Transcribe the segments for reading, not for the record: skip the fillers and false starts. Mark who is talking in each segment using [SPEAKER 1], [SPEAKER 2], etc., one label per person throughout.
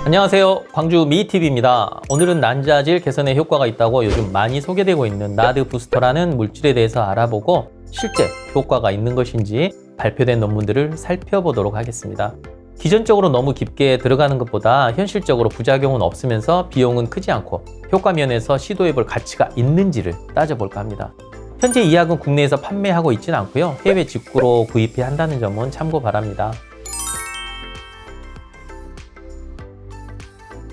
[SPEAKER 1] 안녕하세요, 광주 미TV입니다. 오늘은 난자질 개선에 효과가 있다고 요즘 많이 소개되고 있는 나드 부스터라는 물질에 대해서 알아보고 실제 효과가 있는 것인지 발표된 논문들을 살펴보도록 하겠습니다. 기전적으로 너무 깊게 들어가는 것보다 현실적으로 부작용은 없으면서 비용은 크지 않고 효과 면에서 시도해볼 가치가 있는지를 따져볼까 합니다. 현재 이 약은 국내에서 판매하고 있지는 않고요. 해외 직구로 구입해야 한다는 점은 참고 바랍니다.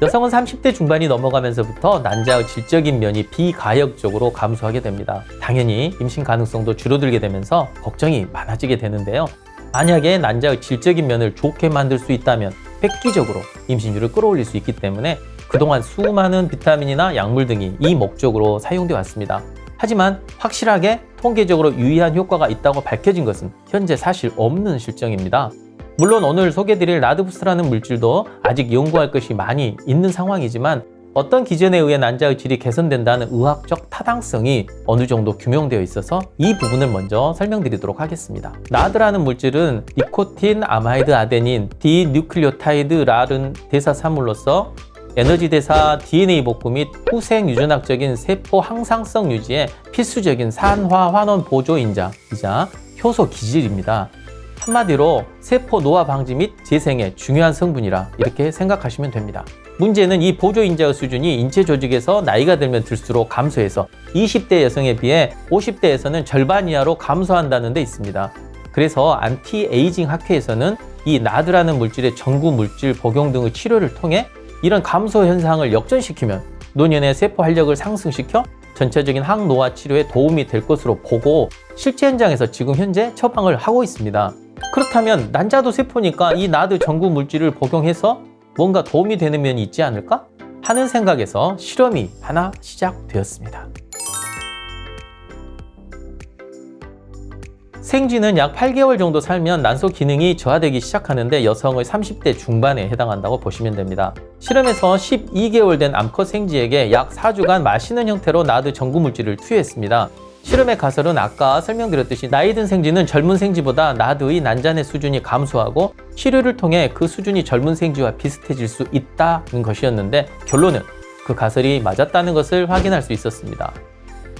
[SPEAKER 1] 여성은 30대 중반이 넘어가면서부터 난자의 질적인 면이 비가역적으로 감소하게 됩니다. 당연히 임신 가능성도 줄어들게 되면서 걱정이 많아지게 되는데요. 만약에 난자의 질적인 면을 좋게 만들 수 있다면 획기적으로 임신율을 끌어올릴 수 있기 때문에 그동안 수많은 비타민이나 약물 등이 이 목적으로 사용되어 왔습니다. 하지만 확실하게 통계적으로 유의한 효과가 있다고 밝혀진 것은 현재 사실 없는 실정입니다. 물론 오늘 소개드릴 나드부스라는 물질도 아직 연구할 것이 많이 있는 상황이지만 어떤 기전에 의해 난자의 질이 개선된다는 의학적 타당성이 어느 정도 규명되어 있어서 이 부분을 먼저 설명드리도록 하겠습니다. 나드라는 물질은 니코틴, 아마이드, 아데닌, 디뉴클리오타이드라는 대사산물로서 에너지 대사, DNA 복구 및 후생 유전학적인 세포 항상성 유지에 필수적인 산화 환원 보조인자이자 효소 기질입니다. 한마디로 세포 노화 방지 및 재생에 중요한 성분이라 이렇게 생각하시면 됩니다. 문제는 이 보조인자의 수준이 인체 조직에서 나이가 들면 들수록 감소해서 20대 여성에 비해 50대에서는 절반 이하로 감소한다는 데 있습니다. 그래서 안티에이징 학회에서는 이 나드라는 물질의 전구 물질 복용 등의 치료를 통해 이런 감소 현상을 역전시키면 노년의 세포 활력을 상승시켜 전체적인 항노화 치료에 도움이 될 것으로 보고 실제 현장에서 지금 현재 처방을 하고 있습니다. 그렇다면 난자도 세포니까 이 나드 전구 물질을 복용해서 뭔가 도움이 되는 면이 있지 않을까 하는 생각에서 실험이 하나 시작되었습니다. 생쥐는 약 8개월 정도 살면 난소 기능이 저하되기 시작하는데 여성의 30대 중반에 해당한다고 보시면 됩니다. 실험에서 12개월 된 암컷 생쥐에게 약 4주간 마시는 형태로 나드 전구 물질을 투여했습니다. 실험의 가설은 아까 설명드렸듯이 나이 든 생쥐는 젊은 생쥐보다 나드의 난자내 수준이 감소하고 치료를 통해 그 수준이 젊은 생쥐와 비슷해질 수 있다는 것이었는데 결론은 그 가설이 맞았다는 것을 확인할 수 있었습니다.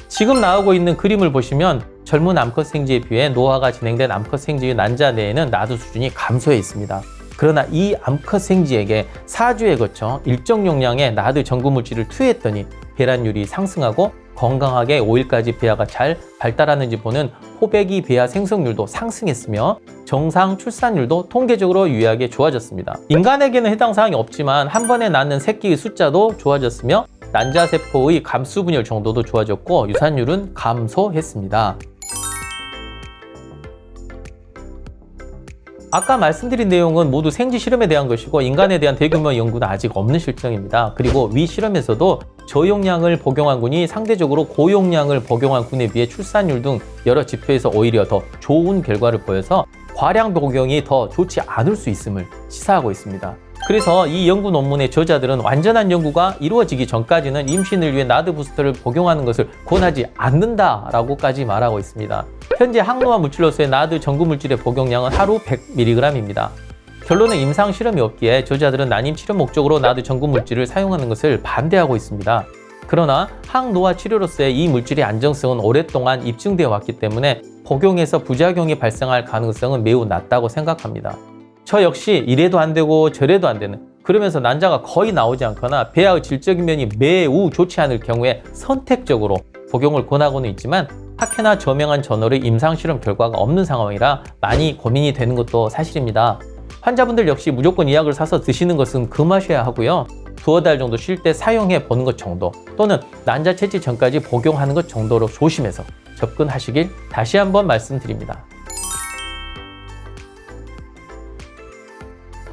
[SPEAKER 1] 지금 나오고 있는 그림을 보시면 젊은 암컷 생쥐에 비해 노화가 진행된 암컷 생쥐의 난자내에는 나드 수준이 감소해 있습니다. 그러나 이 암컷 생쥐에게 4주에 거쳐 일정 용량의 나드 전구 물질을 투여했더니 배란율이 상승하고 건강하게 5일까지 배아가 잘 발달하는지 보는 호배기 배아 생성률도 상승했으며 정상 출산율도 통계적으로 유의하게 좋아졌습니다. 인간에게는 해당 사항이 없지만 한 번에 낳는 새끼의 숫자도 좋아졌으며 난자세포의 감수 분열 정도도 좋아졌고 유산율은 감소했습니다. 아까 말씀드린 내용은 모두 생쥐 실험에 대한 것이고 인간에 대한 대규모 연구는 아직 없는 실정입니다. 그리고 위 실험에서도 저용량을 복용한 군이 상대적으로 고용량을 복용한 군에 비해 출산율 등 여러 지표에서 오히려 더 좋은 결과를 보여서 과량 복용이 더 좋지 않을 수 있음을 시사하고 있습니다. 그래서 이 연구 논문의 저자들은 완전한 연구가 이루어지기 전까지는 임신을 위해 나드 부스터를 복용하는 것을 권하지 않는다라고까지 말하고 있습니다. 현재 항노화 물질로서의 나드 전구 물질의 복용량은 하루 100mg입니다. 결론은 임상 실험이 없기에 저자들은 난임 치료 목적으로 나드 전구 물질을 사용하는 것을 반대하고 있습니다. 그러나 항노화 치료로서의 이 물질의 안정성은 오랫동안 입증되어 왔기 때문에 복용에서 부작용이 발생할 가능성은 매우 낮다고 생각합니다. 저 역시 이래도 안 되고 저래도 안 되는 그러면서 난자가 거의 나오지 않거나 배아의 질적인 면이 매우 좋지 않을 경우에 선택적으로 복용을 권하고는 있지만 학회나 저명한 저널의 임상실험 결과가 없는 상황이라 많이 고민이 되는 것도 사실입니다. 환자분들 역시 무조건 이 약을 사서 드시는 것은 금하셔야 하고요. 두어 달 정도 쉴 때 사용해 보는 것 정도 또는 난자 채취 전까지 복용하는 것 정도로 조심해서 접근하시길 다시 한번 말씀드립니다.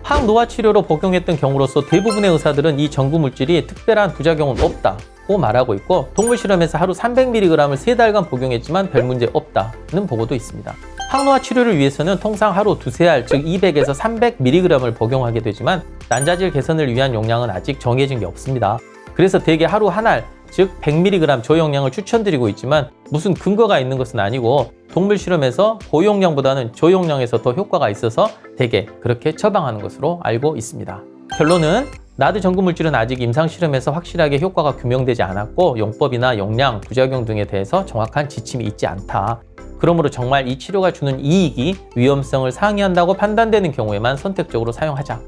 [SPEAKER 1] 항노화 치료로 복용했던 경우로서 대부분의 의사들은 이 전구 물질이 특별한 부작용은 없다고 말하고 있고 동물 실험에서 하루 300mg을 3달간 복용했지만 별 문제 없다는 보고도 있습니다. 항노화 치료를 위해서는 통상 하루 두세 알, 즉 200에서 300mg을 복용하게 되지만 난자질 개선을 위한 용량은 아직 정해진 게 없습니다. 그래서 대개 하루 한 알, 즉 100mg 저용량을 추천드리고 있지만 무슨 근거가 있는 것은 아니고 동물 실험에서 고용량보다는 저용량에서 더 효과가 있어서 대개 그렇게 처방하는 것으로 알고 있습니다. 결론은 나드 전구물질은 아직 임상실험에서 확실하게 효과가 규명되지 않았고 용법이나 용량, 부작용 등에 대해서 정확한 지침이 있지 않다. 그러므로 정말 이 치료가 주는 이익이 위험성을 상회한다고 판단되는 경우에만 선택적으로 사용하자.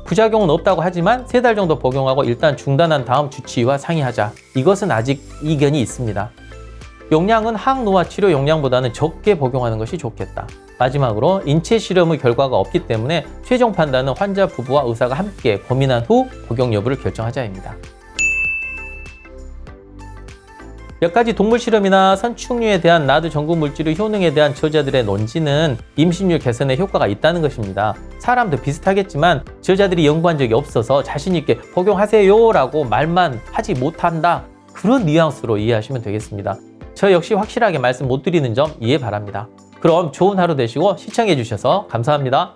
[SPEAKER 1] 부작용은 없다고 하지만 3달 정도 복용하고 일단 중단한 다음 주치의와 상의하자. 이것은 아직 이견이 있습니다. 용량은 항노화 치료 용량보다는 적게 복용하는 것이 좋겠다. 마지막으로 인체 실험의 결과가 없기 때문에 최종 판단은 환자 부부와 의사가 함께 고민한 후 복용 여부를 결정하자입니다. 몇 가지 동물 실험이나 선충류에 대한 나드 전구 물질의 효능에 대한 저자들의 논지는 임신율 개선에 효과가 있다는 것입니다. 사람도 비슷하겠지만 저자들이 연구한 적이 없어서 자신 있게 복용하세요 라고 말만 하지 못한다. 그런 뉘앙스로 이해하시면 되겠습니다. 저 역시 확실하게 말씀 못 드리는 점 이해 바랍니다. 그럼 좋은 하루 되시고 시청해 주셔서 감사합니다.